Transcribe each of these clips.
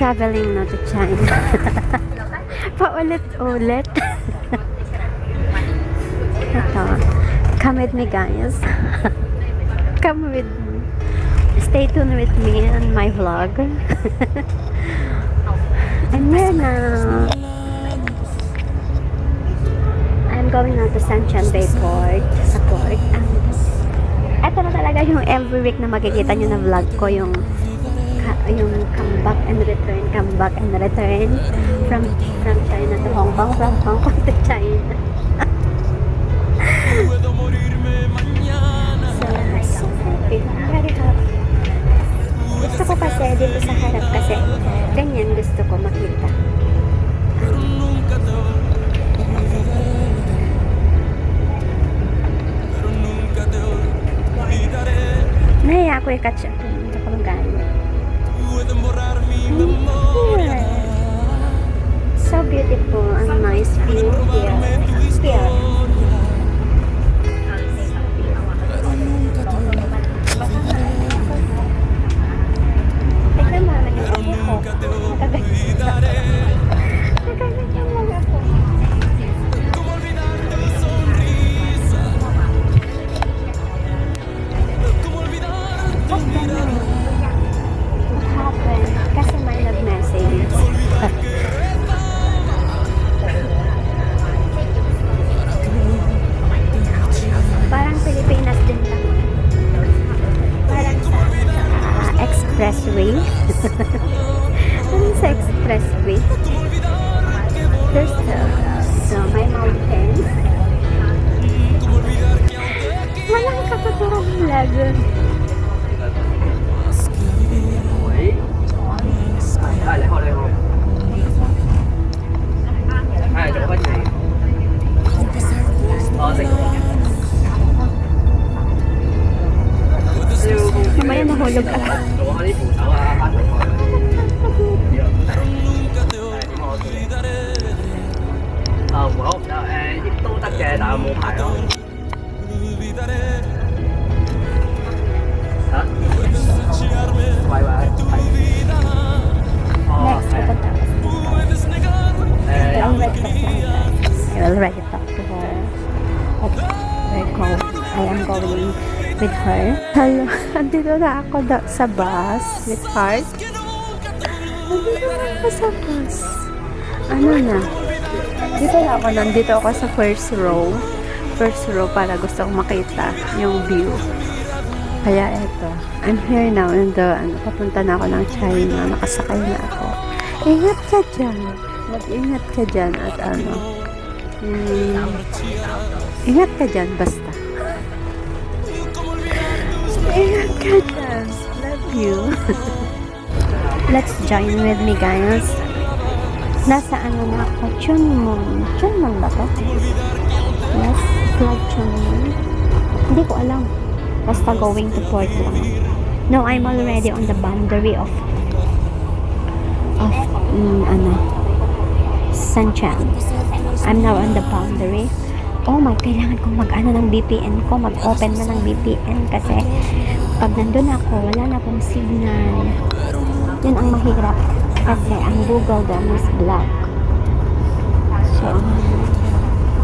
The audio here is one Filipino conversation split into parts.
traveling na to China. Paulit-ulit. Ito. Come with me, guys. Come with me. Stay tuned with me on my vlog. I'm here now. I'm going now to Sanchan Bay Port. Sa port. Ito na talaga yung every week na makikita nyo na vlog ko. Yung come back and return. Come back and return. From China to Hong Kong. From Hong Kong to China. So happy. Very happy. Gusto ko kasi dito sa harap kasi ganyan gusto ko makita. Naya ako i-catch up. Hindi ko magano. So beautiful and nice view here. Here. Expressway. Ano sa expressway? There's may mountain. Walang katuturang lagon. Mamaya nahulog ako. I already talked to her. I am going with her. Hello, andito na ako sa bus with heart. Andito na ako sa bus. Ano na? Nandito ako sa first row. First row para gusto kong makita yung view. Kaya eto. I'm here now and papunta na ako ng China. Nakasakay na ako. Ingat ka dyan. Mag-ingat ka dyan at ingat ka dyan basta. Ingat ka dyan. Love you. Let's join with me, guys. Nasa na ako? Chunmon. Chunmon ba to? Yes, flag Chunmon. Hindi ko alam. Basta going to port lang. No, I'm already on the boundary of Sanchan. I'm now on the boundary. Oh my, kailangan kong ng VPN ko, mag-open na ng VPN kasi pag nandun ako, wala na akong signal. Yun ang mahirap kasi ang Google doon is black. So,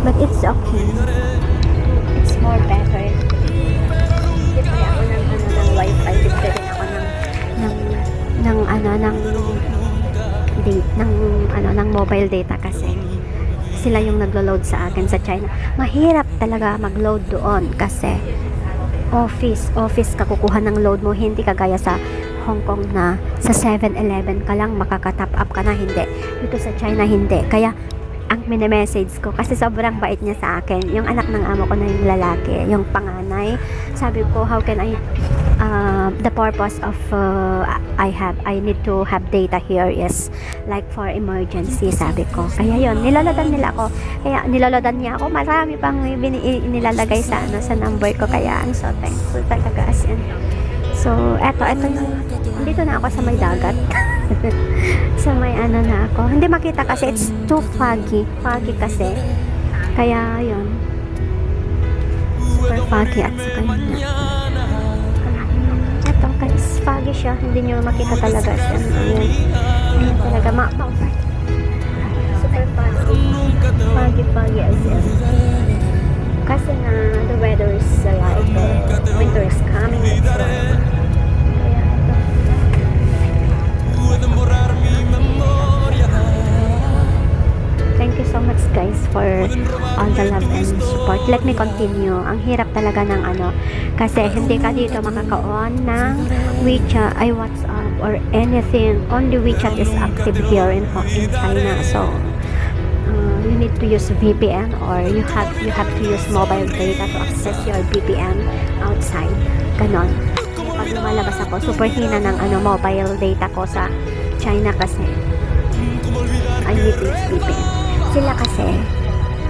but it's okay. It's more better. Hindi pa ako ng wifi, hindi rin ako ng mobile data kasi sila yung naglo-load sa akin sa China. Mahirap talaga mag-load doon kasi office ka kukuha ng load mo, hindi kagaya sa Hong Kong na sa 7-Eleven ka lang makaka-top up ka na, hindi. Dito sa China hindi. Kaya ang mini-message ko kasi sobrang bait niya sa akin. Yung anak ng amo ko na yung lalaki, yung panganay. Sabi ko, how can I the purpose of I need to have data here is like for emergency, sabi ko. Kaya yun, nilaladan nila ako. Kaya nilaladan niya ako. Marami pang nilalagay sa number ko. Kaya I'm so thankful talaga as in. So, eto dito na ako sa may dagat. Sa may na ako. Hindi makita kasi it's too foggy. Foggy kasi. Kaya yun. Super foggy at saka yun na. Eto, kasi foggy siya. Hindi nyo makita talaga. Yun. Talaga super foggy as in. Kasi nga, the weather is like winter is coming. Kaya thank you so much guys for all the love and support. Let me continue. Ang hirap talaga ng kasi hindi ka dito makaka-on ng WeChat, WhatsApp or anything. Only WeChat is active here in China. So you need to use VPN or you have to use mobile data to access your VPN outside. Ganon. Pag lumalabas ako, super hina ng mobile data ko sa China kasi I need to use VPN. Sila kasi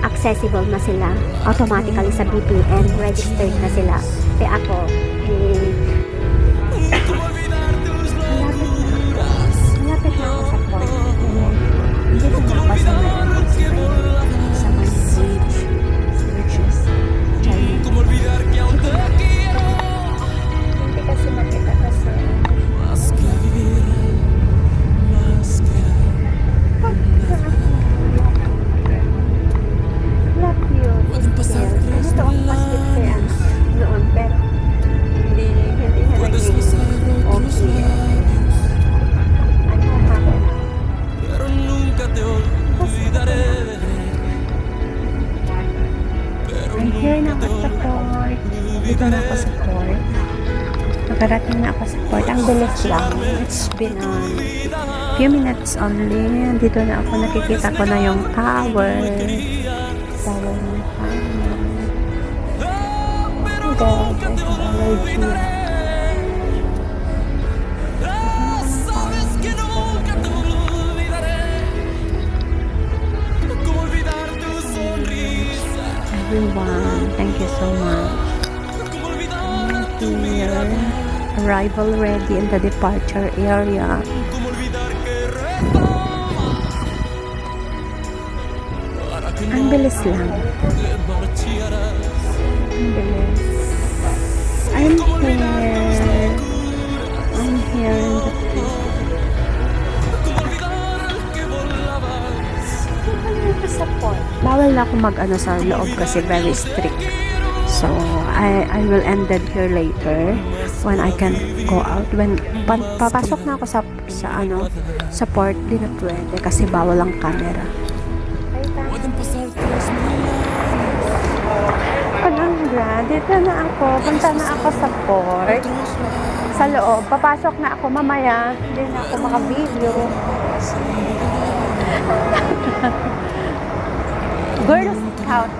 accessible na sila automatically sa VPN, registered na sila. Kaya ako malapit na ako sa port. Hindi ko na ako sa my which is China. Hindi kasi nakita kasi gusto akong paskit kaya noon pero hindi naging okay. Ano hapon na? I'm here na ako sa port. Dito na ako sa port. Nakarating na ako sa port. Ang bilis lang. It's been few minutes only. Dito na ako. Nakikita ko na yung tower. Tower ng China. Oh God, I have allergy. Everyone, thank you so much. I'm here. Arrival ready in the departure area. Ang bilis lang. Ang bilis. I'm here in the field. Bawal na ako mag-ano sa loob kasi very strict. So, I will end it here later when I can go out. When papasok na ako sa port, di na pwede kasi bawal ang camera. Palangga, dito na ako. Punta na ako sa port. Sa loob. Papasok na ako mamaya. Hindi na ako maka-video. Girl Scout.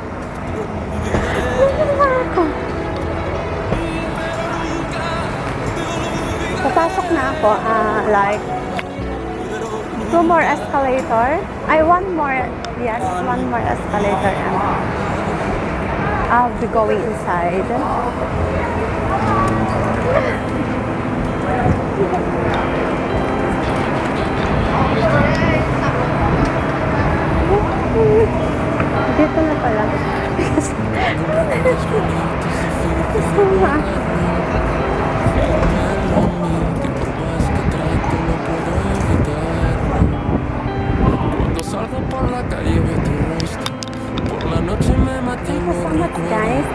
Papasok na ako. Like 2 more escalator. One more. Yes, 1 more escalator. And I'll be going inside. Dito na pala. Guys,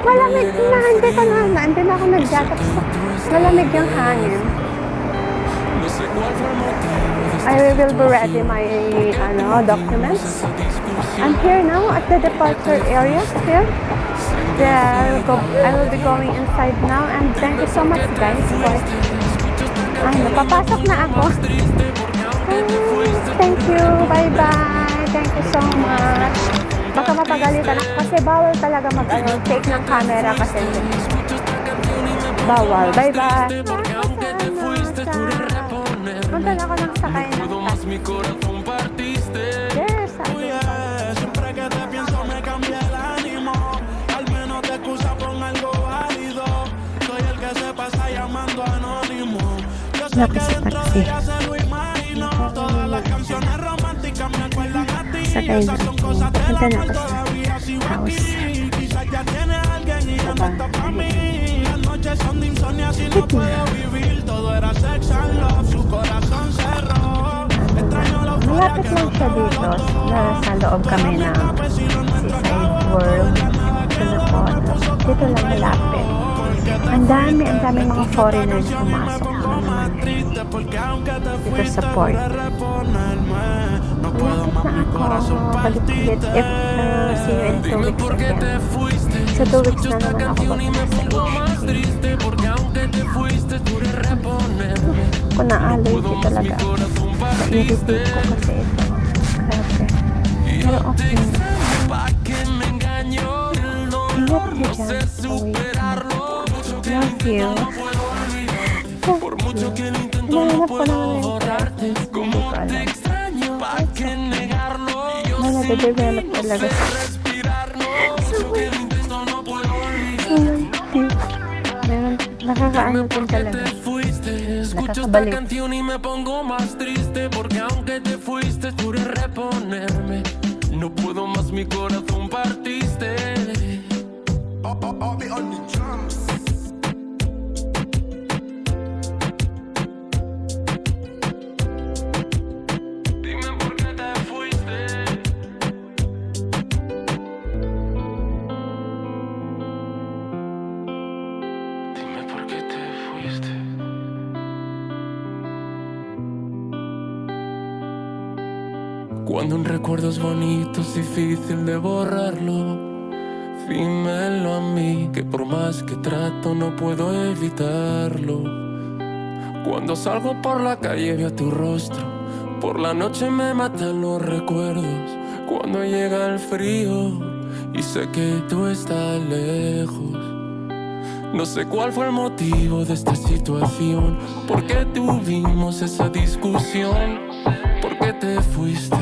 malamig na. Hindi na ako nag-jacket. Malamig yung hangin. I will be ready my documents. I'm here now at the departure area here. I will be going inside now and thank you so much guys for napapasok na ako. Thank you. Bye bye. Thank you so much. Baka mapagalitan ako kasi bawal talaga take ng camera kasi bawal. Bye bye. Punta na ako ng sakay ng taxi. Yes, siempre que te pienso me cambia el ánimo. Al menos te excusa con algo válido. Soy el que se pasa llamando anónimo. Yo sé que dentro de ella se lo imagino. Todas las canciones románticas me acuerdan a ti. Esas son cosas de las que todavía sigo aquí. Quizás ya tiene alguien y ya no está para mí. Las noches son de insomnio, así no puedo vivir. Todo era sex and love, su corazón cerró. Malapit lang siya dito. Nasa loob kami ng Seaside World. Dito lang malapit. Ang dami mga foreigners pumasok dito sa port. Malapit na ako. Balik-balik if see you in 2 weeks again. Sa 2 weeks na naman ako sa HQ. Kung na-allergy talaga. Na-irritate ko kasi ito. Grabe. Pero okay. Ingat ka dyan. Love you. Hinahanap ko naman yung practice. Hindi ko alam. Nade-develop talaga. Meron, nakakaano din talaga. Nakakabalik. No puedo más, mi corazón partiste. Dime por qué te fuiste. Dime por qué te fuiste. Cuando un recuerdo es bonito es difícil de borrarlo. Dímelo a mí, que por más que trato no puedo evitarlo. Cuando salgo por la calle veo tu rostro. Por la noche me matan los recuerdos. Cuando llega el frío y sé que tú estás lejos. No sé cuál fue el motivo de esta situación. ¿Por qué tuvimos esa discusión? ¿Por qué te fuiste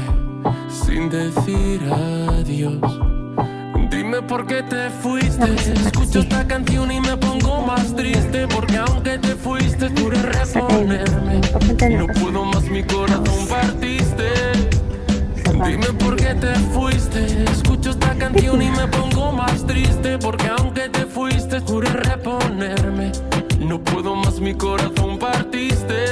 sin decir adiós? Dime por qué te fuiste. Escucho esta canción y me pongo más triste. Porque aunque te fuiste, tú eres reponerme. No puedo más, mi corazón partiste. Dime por qué te fuiste. Escucho esta canción y me pongo más triste. Porque aunque te fuiste, tú eres reponerme. No puedo más, mi corazón partiste.